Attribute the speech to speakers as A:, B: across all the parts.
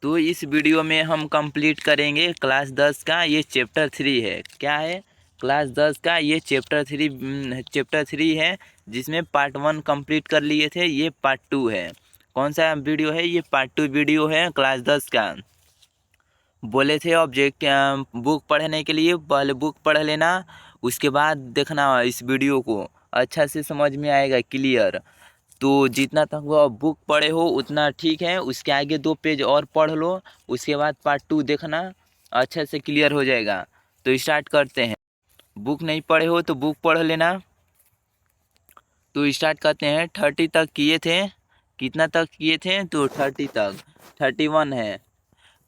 A: तो इस वीडियो में हम कंप्लीट करेंगे क्लास 10 का ये चैप्टर 3 है। क्या है? क्लास 10 का ये चैप्टर 3 है, जिसमें पार्ट 1 कंप्लीट कर लिए थे। ये पार्ट 2 है। कौन सा वीडियो है? ये पार्ट 2 वीडियो है क्लास 10 का। बोले थे ऑब्जेक्ट बुक पढ़ने के लिए पहले बुक पढ़ लेना, उसके बाद देखना इस वीडियो को, अच्छा से समझ में आएगा क्लियर। तो जितना तक वो बुक पढ़े हो उतना ठीक है, उसके आगे 2 पेज और पढ़ लो, उसके बाद पार्ट 2 देखना, अच्छे से क्लियर हो जाएगा। तो स्टार्ट करते हैं। बुक नहीं पढ़े हो तो बुक पढ़ लेना। तो स्टार्ट करते हैं। 30 तक किए थे। कितना तक किए थे? तो 30 तक। 31 है।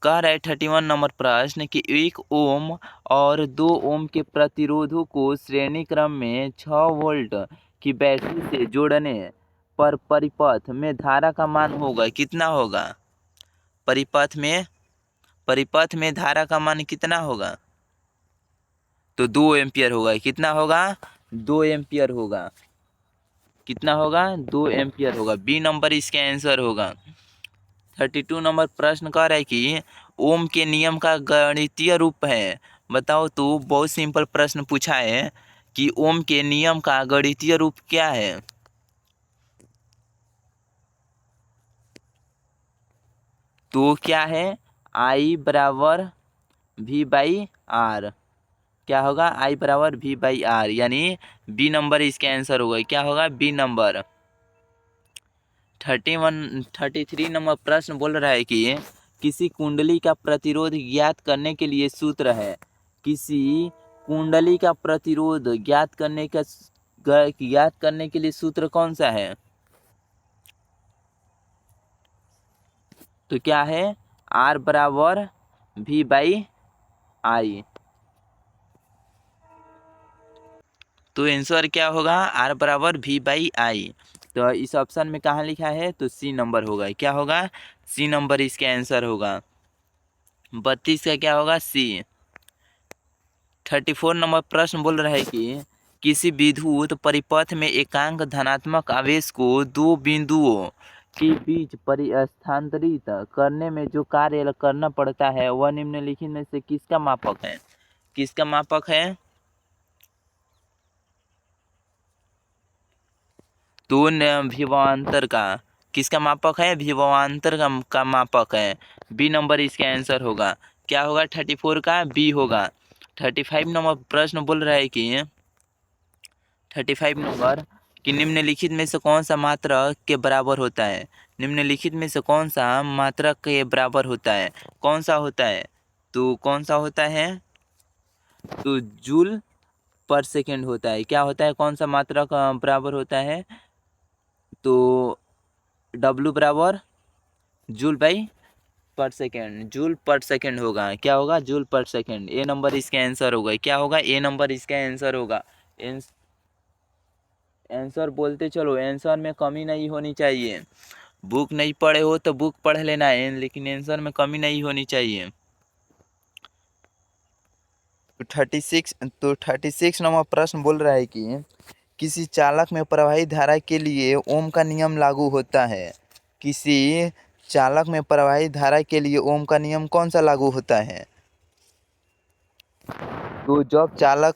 A: कह रहा है 31 नंबर प्रश्न कि 1 ओम और 2 ओम के प्रतिरोधों को श्रेणी क्रम में 6 वोल्ट की बैटरी से जोड़ने पर परिपथ में धारा का मान होगा कितना होगा? परिपथ में धारा का मान कितना होगा? तो 2 एम्पियर होगा। कितना होगा? 2 एम्पियर होगा। कितना होगा? 2 एम्पियर होगा। बी नंबर इसका आंसर होगा। 32 नंबर प्रश्न कह रहा है कि ओम के नियम का गणितीय रूप है। बताओ। तो बहुत सिंपल प्रश्न पूछा है कि ओम के नियम का गणितीय रूप क्या है? तो क्या है? आई बराबर वी बाई आर। क्या होगा? आई बराबर वी बाई आर, यानी बी नंबर इसका आंसर होगा। क्या होगा? B number. 33 नंबर प्रश्न बोल रहा है कि किसी कुंडली का प्रतिरोध ज्ञात करने के लिए सूत्र है। किसी कुंडली का प्रतिरोध ज्ञात करने के लिए सूत्र कौन सा है? तो क्या है? आर बराबर वी बाई आई। तो आंसर क्या होगा? आर बराबर वी बाई आई। तो इस ऑप्शन में कहाँ लिखा है? तो सी नंबर होगा। क्या होगा? सी नंबर इसका आंसर होगा। 32 का क्या होगा? सी। 34 नंबर प्रश्न बोल रहा है कि किसी विद्युत परिपथ में एकांक धनात्मक आवेश को 2 बिंदुओं के बीच परिस्थानांतरित करने में जो कार्य करना पड़ता है वह निम्नलिखित में से किसका मापक है? किसका मापक है? तो विभवांतर का। किसका मापक है? विभवांतर का मापक है। बी नंबर इसका आंसर होगा। क्या होगा? 34 का बी होगा। 35 नंबर प्रश्न बोल रहा है कि 35 नंबर कि निम्नलिखित में से कौन सा मात्रक के बराबर होता है? निम्नलिखित में से कौन सा मात्रक के बराबर होता है? कौन सा होता है? तो कौन सा होता है? तो जूल पर सेकेंड होता है। क्या होता है? कौन सा मात्रक बराबर होता है? तो W बराबर joule by per second. Joule per second होगा। क्या होगा? Joule per second. A number इसका आंसर होगा। क्या होगा? ए नंबर इसका आंसर होगा। आंसर बोलते चलो, आंसर में कमी नहीं होनी चाहिए। बुक नहीं पढ़े हो तो बुक पढ़ लेना है, लेकिन आंसर में कमी नहीं होनी चाहिए। 36 नंबर प्रश्न बोल रहा है कि किसी चालक में प्रवाहित धारा के लिए ओम का नियम लागू होता है। किसी चालक में प्रवाहित धारा के लिए ओम का नियम कौन सा लागू होता है? तो जब चालक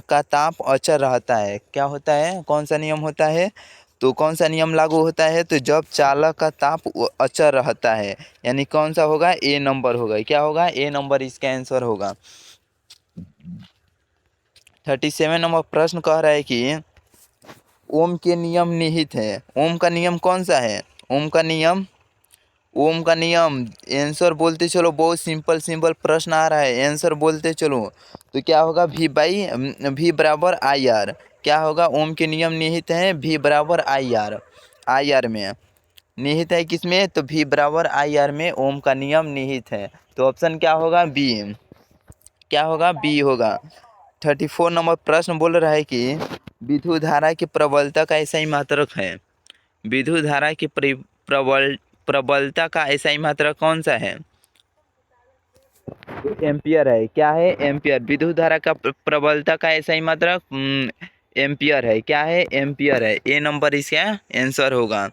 A: का ताप अचर रहता है, क्या होता है? कौन सा नियम होता है? तो कौन सा नियम लागू होता है? तो जब चालक का ताप अचर रहता है, यानी कौन सा होगा? ए नंबर होगा। क्या होगा? ए नंबर इसका आंसर होगा। 37 नंबर प्रश्न कह रहा है कि ओम के नियम निहित है। ओम का नियम कौन सा है? ओम का नियम आंसर बोलते चलो। बहुत सिंपल सिंपल प्रश्न आ रहा है, आंसर बोलते चलो। तो क्या होगा? वी बराबर आई आर। क्या होगा? ओम के नियम निहित है वी बराबर आई आर। आई आर में निहित है। किसमें? तो वी बराबर आई आर में ओम का नियम निहित है। तो ऑप्शन क्या होगा? बी। क्या होगा? बी होगा। 34 नंबर प्रश्न बोल रहा है कि विद्युत धारा की प्रबलता का ऐसा ही मात्रक है। विद्युत धारा की प्रबलता का ऐसा ही मात्रक कौन सा है? तो एम्पियर है। क्या है? एम्पियर। विद्युत धारा का प्रबलता का ऐसा ही मात्रक एम्पियर है। क्या है? एम्पियर है। ए नंबर इसका आंसर होगा।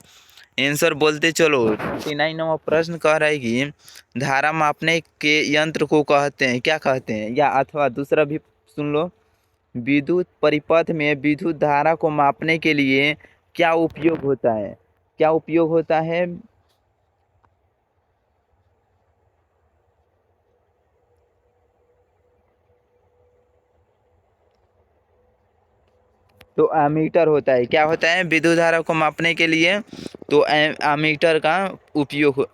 A: आंसर बोलते चलो। 49 नंबर प्रश्न कह रहा है कि धारा मापने के यंत्र को कहते हैं, क्या कहते हैं, या अथवा दूसरा भी सुन लो, विद्युत परिपथ में विद्युत धारा को मापने के लिए क्या उपयोग होता है, क्या उपयोग होता है। तो एमीटर होता है, क्या होता है, विद्युत धारा को मापने के लिए तो एमीटर का उपयोग,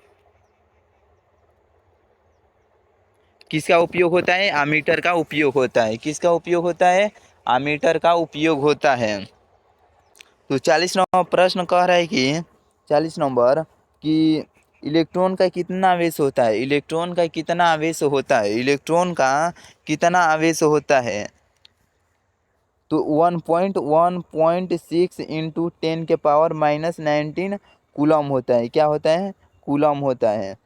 A: किसका उपयोग होता है, एमीटर का उपयोग होता है, किसका उपयोग होता है, एमीटर का उपयोग होता है। तो 40 नंबर प्रश्न कह रहा है कि 40 नंबर कि इलेक्ट्रॉन का कितना आवेश होता है, इलेक्ट्रॉन का कितना आवेश होता है, इलेक्ट्रॉन का कितना आवेश होता है। तो 1.6 इंटू 10⁻⁻19 कूलम होता है, क्या होता है, कूलम होता है,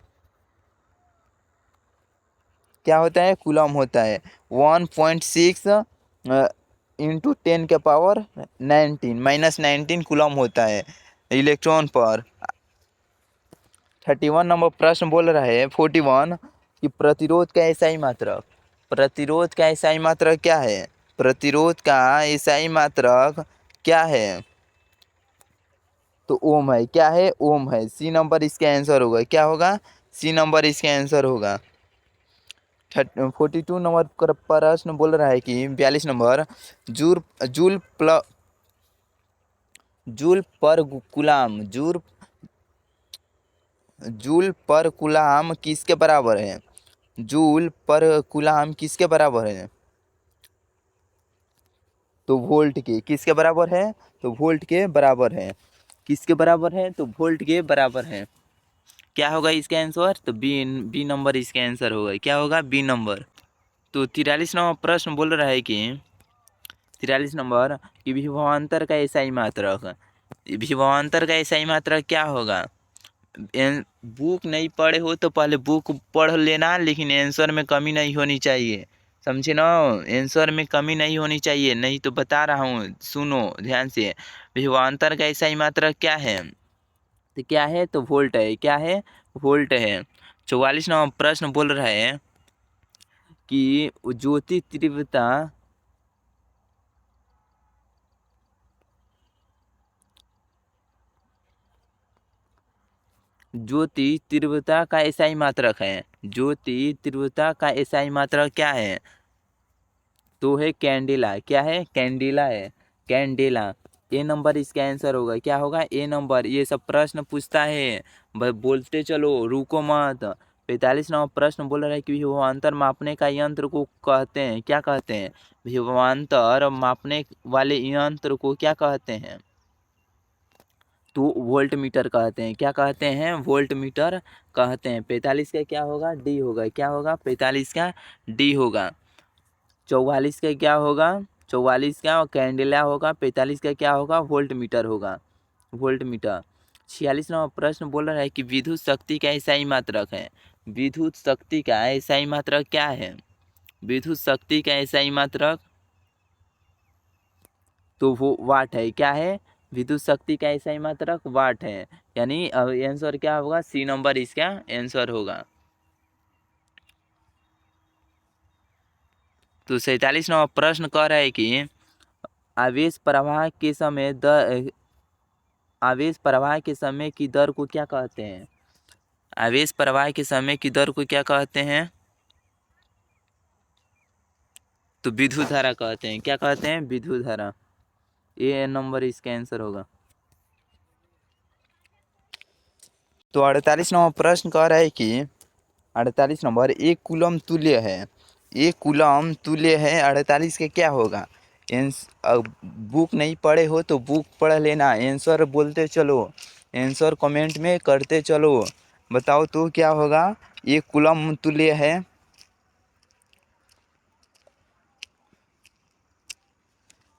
A: क्या होता है, कूलम होता है। 1.6 इंटू 10⁻⁻19 कूलम होता है इलेक्ट्रॉन पर। 31 नंबर प्रश्न बोल रहा है 41 कि प्रतिरोध का एसआई मात्रक, प्रतिरोध का एसआई मात्रक क्या है, प्रतिरोध का एसआई मात्रक क्या है। तो ओम है, क्या है, ओम है। सी नंबर इसका आंसर होगा, क्या होगा, सी नंबर इसका आंसर होगा। 42 नंबर प्रश्न बोल रहा है कि 42 नंबर जूल जूल प्ल जूल पर गुलाम जूल पर गुलाम किसके बराबर है, जूल पर गुलाम किसके बराबर है। तो वोल्ट के, किसके बराबर है, तो वोल्ट के बराबर है, किसके बराबर है, तो वोल्ट के बराबर है। क्या होगा इसका आंसर, तो बी, बी नंबर इसका आंसर होगा, क्या होगा, बी नंबर। तो 43 नंबर प्रश्न बोल रहा है कि 43 नंबर कि विभवांतर का एसआई मात्रक, विभवांतर का एसआई मात्रक क्या होगा। बुक नहीं पढ़े हो तो पहले बुक पढ़ लेना, लेकिन आंसर में कमी नहीं होनी चाहिए, समझे ना, आंसर में कमी नहीं होनी चाहिए, नहीं तो बता रहा हूँ, सुनो ध्यान से। विभवांतर का एसआई मात्रक क्या है, तो क्या है, तो वोल्ट है, क्या है, वोल्ट है। 44 नंबर प्रश्न बोल रहा है कि ज्योति तीव्रता, ज्योति तीव्रता का एसआई मात्रक है, ज्योति तीव्रता का एसआई मात्रक क्या है, तो है कैंडेला, क्या है, कैंडेला है, कैंडेला। ए नंबर इसका आंसर होगा, क्या होगा, ए नंबर। ये सब प्रश्न पूछता है, बोलते चलो, रुको मत। 45 नंबर प्रश्न बोल रहा है कि विभवांतर मापने का यंत्र को कहते हैं, क्या कहते हैं, विभवांतर मापने वाले यंत्र को क्या कहते हैं, तो वोल्ट मीटर कहते हैं, क्या कहते हैं, वोल्ट मीटर कहते हैं। 45 का क्या होगा, डी होगा, क्या होगा, 45 का डी होगा। 44 का क्या होगा, 44 का कैंडेला होगा। 45 का क्या होगा, वोल्ट मीटर होगा, वोल्ट मीटर। 46 नंबर प्रश्न बोल रहा है कि विद्युत शक्ति का एसआई मात्रक है, विद्युत शक्ति का एसआई मात्रक क्या है, विद्युत शक्ति का एसआई मात्रक, तो वो वाट है, क्या है, विद्युत शक्ति का एसआई मात्रक वाट है, यानी आंसर क्या होगा, सी नंबर इसका आंसर होगा। तो 47 नंबर प्रश्न कह रहा है कि आवेश प्रवाह के समय आवेश प्रवाह के समय की दर को क्या कहते हैं, आवेश प्रवाह के समय की दर को क्या कहते हैं, तो विद्युत धारा कहते हैं, क्या कहते हैं, विद्युत धारा। ए नंबर इसका आंसर होगा। तो 48 नंबर प्रश्न कह रहा है कि 48 नंबर एक कूलम तुल्य है, एक कूलम तुल्य है 48 के, क्या होगा। बुक नहीं पढ़े हो तो बुक पढ़ लेना, आंसर बोलते चलो, आंसर कमेंट में करते चलो। बताओ तो क्या होगा, एक कूलम तुल्य है,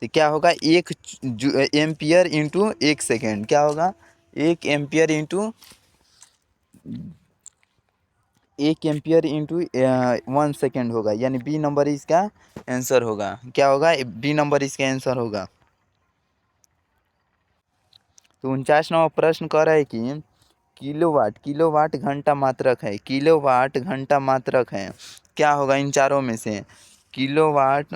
A: तो क्या होगा, एक एम्पियर इंटू 1 सेकेंड, क्या होगा, 1 ampere into 1 ampere into 1 second होगा, यानी बी नंबर इसका आंसर होगा, क्या होगा, बी नंबर इसका आंसर होगा। तो 49वां प्रश्न कह रहा है कि किलोवाट घंटा मात्रक है, किलोवाट घंटा मात्रक है, क्या होगा इन चारों में से? किलोवाट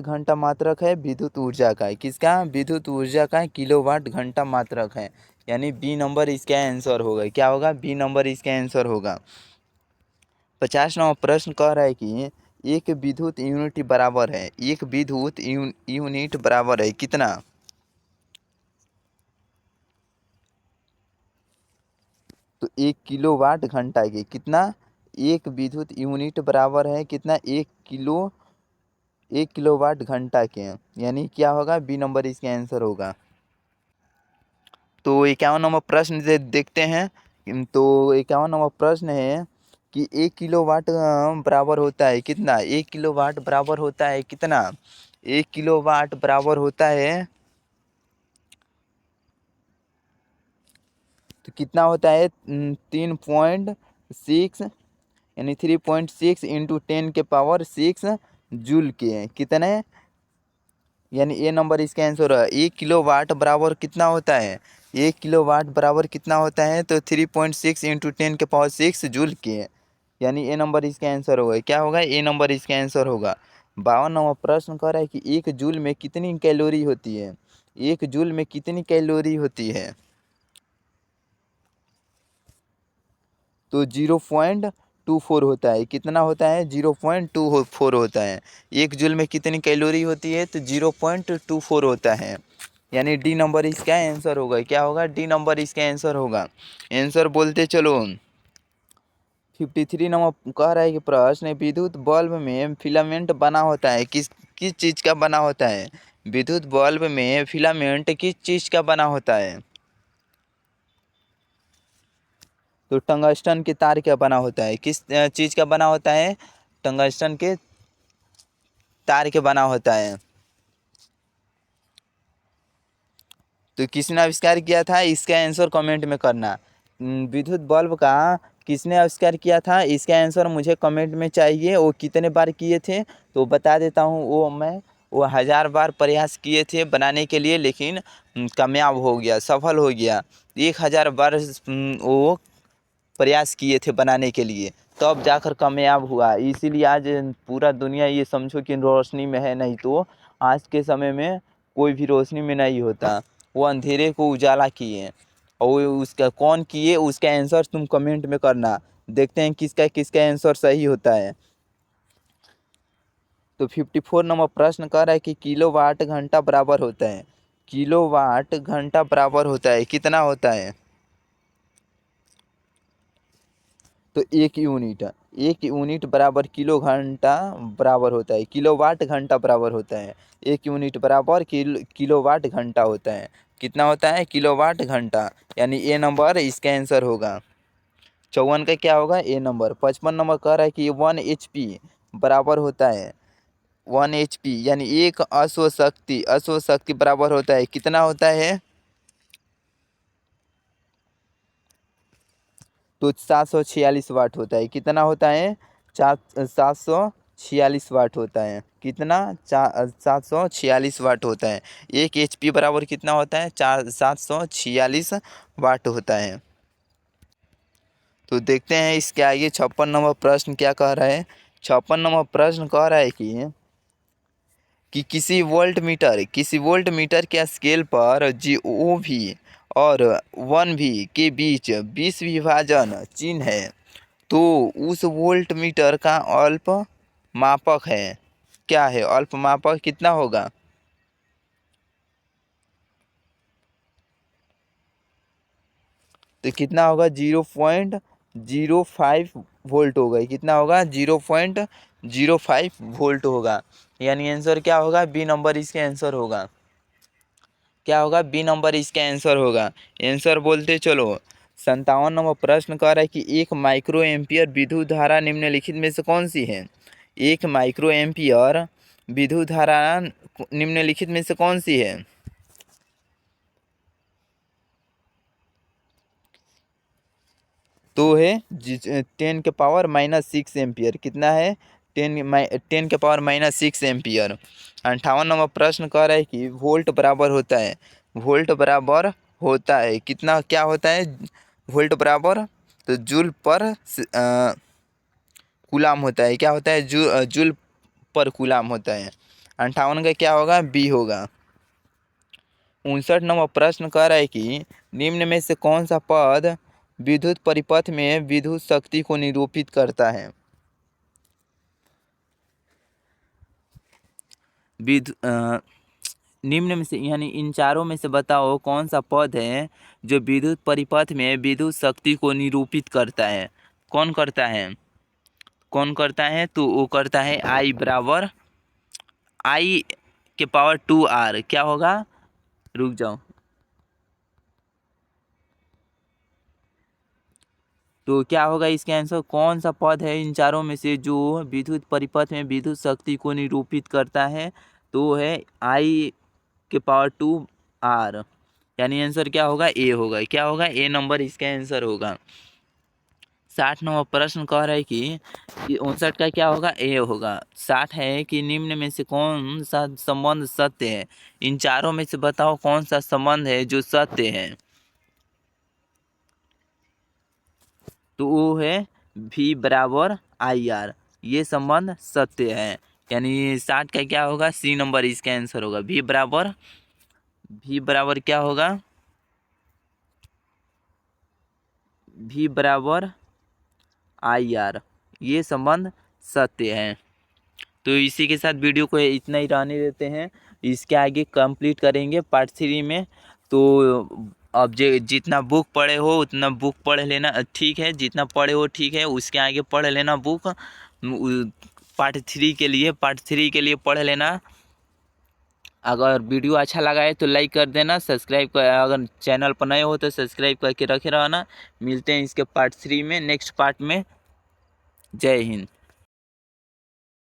A: घंटा मात्रक है विद्युत ऊर्जा का है, किसका? विद्युत ऊर्जा का किलोवाट घंटा मात्रक है, यानी बी नंबर इसका आंसर होगा। क्या होगा? बी नंबर इसका आंसर होगा। 50वां प्रश्न कह रहा है कि एक विद्युत यूनिट बराबर है, एक विद्युत यूनिट बराबर है कितना? तो 1 किलोवाट घंटा के कितना? एक विद्युत यूनिट बराबर है कितना? 1 किलोवाट घंटा के, यानी क्या होगा? बी नंबर इसका आंसर होगा। तो 51वां प्रश्न देखते हैं। तो 51वां प्रश्न है कि 1 किलोवाट बराबर होता है कितना? 1 किलोवाट बराबर होता है कितना? 1 किलोवाट बराबर होता है, तो कितना होता है? 3.6, यानी 3.6 इंटू 10 के पावर 6 जूल के, कितने? यानी ए नंबर इसका आंसर है। 1 किलोवाट बराबर कितना होता है? 1 किलोवाट बराबर कितना होता है? तो 3.6 इंटू 10 के पावर 6 जूल के, यानी ए नंबर इसका आंसर होगा। क्या होगा? ए नंबर इसका आंसर होगा। 52वां प्रश्न कह रहा है कि 1 जूल में कितनी कैलोरी होती है? 1 जूल में कितनी कैलोरी होती है? तो 0.24 होता है। कितना होता है? 0.24 होता है। 1 जूल में कितनी कैलोरी होती है? तो 0.24 होता है, यानी डी नंबर इसका आंसर होगा। क्या होगा? डी नंबर इसका आंसर होगा। आंसर बोलते चलो। 53 नंबर कह रहा है कि प्रश्न, विद्युत बल्ब में फिलामेंट बना होता है, किस किस चीज़ का बना होता है? विद्युत बल्ब में फिलामेंट किस चीज़ का बना होता है? तो टंगस्टन के तार का बना होता है। किस चीज़ का बना होता है? टंगस्टन के तार के बना होता है। तो किसने आविष्कार किया था? इसका आंसर कमेंट में करना। विद्युत बल्ब का किसने आविष्कार किया था? इसका आंसर मुझे कमेंट में चाहिए। वो कितने बार किए थे तो बता देता हूँ। वो 1000 बार प्रयास किए थे बनाने के लिए, लेकिन कामयाब हो गया, सफल हो गया। 1000 बार वो प्रयास किए थे बनाने के लिए, तब जाकर कामयाब हुआ। इसीलिए आज पूरा दुनिया ये समझो कि रोशनी में है, नहीं तो आज के समय में कोई भी रोशनी में नहीं होता। वो अंधेरे को उजाला किए, और वो उसका कौन किए उसका आंसर तुम कमेंट में करना। देखते हैं किसका किसका आंसर सही होता है। तो 54 नंबर प्रश्न कर रहा है कि किलोवाट घंटा बराबर होता है, किलोवाट घंटा बराबर होता है कितना होता है? तो 1 यूनिट बराबर किलो घंटा बराबर होता है, किलोवाट घंटा बराबर होता है। 1 यूनिट बराबर किलोवाट घंटा होता है। कितना होता है? किलोवाट घंटा, यानी ए नंबर इसका आंसर होगा। 54 का क्या होगा? A number. 55 नंबर कह रहा है कि 1 HP बराबर होता है, 1 HP यानी एक अश्व शक्ति बराबर होता है कितना होता है? तो 746 वाट होता है। कितना होता है? 746 वाट होता है। कितना? 746 वाट होता है। 1 HP बराबर कितना होता है? 746 वाट होता है। तो देखते हैं इसके आगे 56 नंबर प्रश्न क्या कह रहा है। 56 नंबर प्रश्न कह रहा है कि किसी वोल्ट मीटर के स्केल पर GOV और 1V के बीच 20 विभाजन चिन्ह है, तो उस वोल्ट मीटर का अल्प मापक है, क्या है? अल्प मापक कितना होगा? तो कितना होगा? 0.05 वोल्ट होगा। कितना होगा? 0.05 वोल्ट होगा, यानी आंसर क्या होगा? बी नंबर इसके आंसर होगा। क्या होगा? बी नंबर इसका आंसर होगा। आंसर बोलते चलो। 57 नंबर प्रश्न कह रहा है कि 1 माइक्रो एम्पियर विद्युत धारा निम्नलिखित में से कौन सी है? 1 माइक्रो एम्पियर विद्युत धारा निम्नलिखित में से कौन सी है? तो है 10 के पावर -6 एम्पियर। कितना है? 10⁻⁻6 एम्पियर। 58 नंबर प्रश्न कह रहा है कि वोल्ट बराबर होता है, वोल्ट बराबर होता है कितना, क्या होता है वोल्ट बराबर, तो जूल पर कूलाम होता है, क्या होता है जूल पर कूलाम होता है। 58 का क्या होगा, बी होगा। 59 नंबर प्रश्न कह रहा है कि निम्न में से कौन सा पद विद्युत परिपथ में विद्युत शक्ति को निरूपित करता है। निम्न में से यानी इन चारों में से बताओ कौन सा पद है जो विद्युत परिपथ में विद्युत शक्ति को निरूपित करता है। कौन करता है, कौन करता है, तो वो करता है I बराबर I के पावर 2R। क्या होगा, रुक जाओ, तो क्या होगा इसका आंसर, कौन सा पद है इन चारों में से जो विद्युत परिपथ में विद्युत शक्ति को निरूपित करता है, तो है I के पावर 2R, यानी आंसर क्या होगा, ए होगा। क्या होगा, ए नंबर इसका आंसर होगा। 60 नंबर प्रश्न कह रहा है कि 59 का क्या होगा, ए होगा। 60 है कि निम्न में से कौन सा संबंध सत्य है, इन चारों में से बताओ कौन सा संबंध है जो सत्य है, तो वो है V बराबर IR, ये संबंध सत्य है। यानी 60 का क्या होगा, सी नंबर इसका आंसर होगा। V बराबर क्या होगा, V बराबर IR, ये संबंध सत्य है। तो इसी के साथ वीडियो को इतना ही रहने देते हैं, इसके आगे कंप्लीट करेंगे पार्ट 3 में। तो अब जितना बुक पढ़े हो उतना बुक पढ़ लेना, ठीक है, जितना पढ़े हो ठीक है, उसके आगे पढ़ लेना बुक पार्ट 3 के लिए, पार्ट 3 के लिए पढ़ लेना। अगर वीडियो अच्छा लगा है तो लाइक कर देना, सब्सक्राइब कर, अगर चैनल पर नए हो तो सब्सक्राइब करके रखे रहना। मिलते हैं इसके पार्ट 3 में, नेक्स्ट पार्ट में। जय हिंद।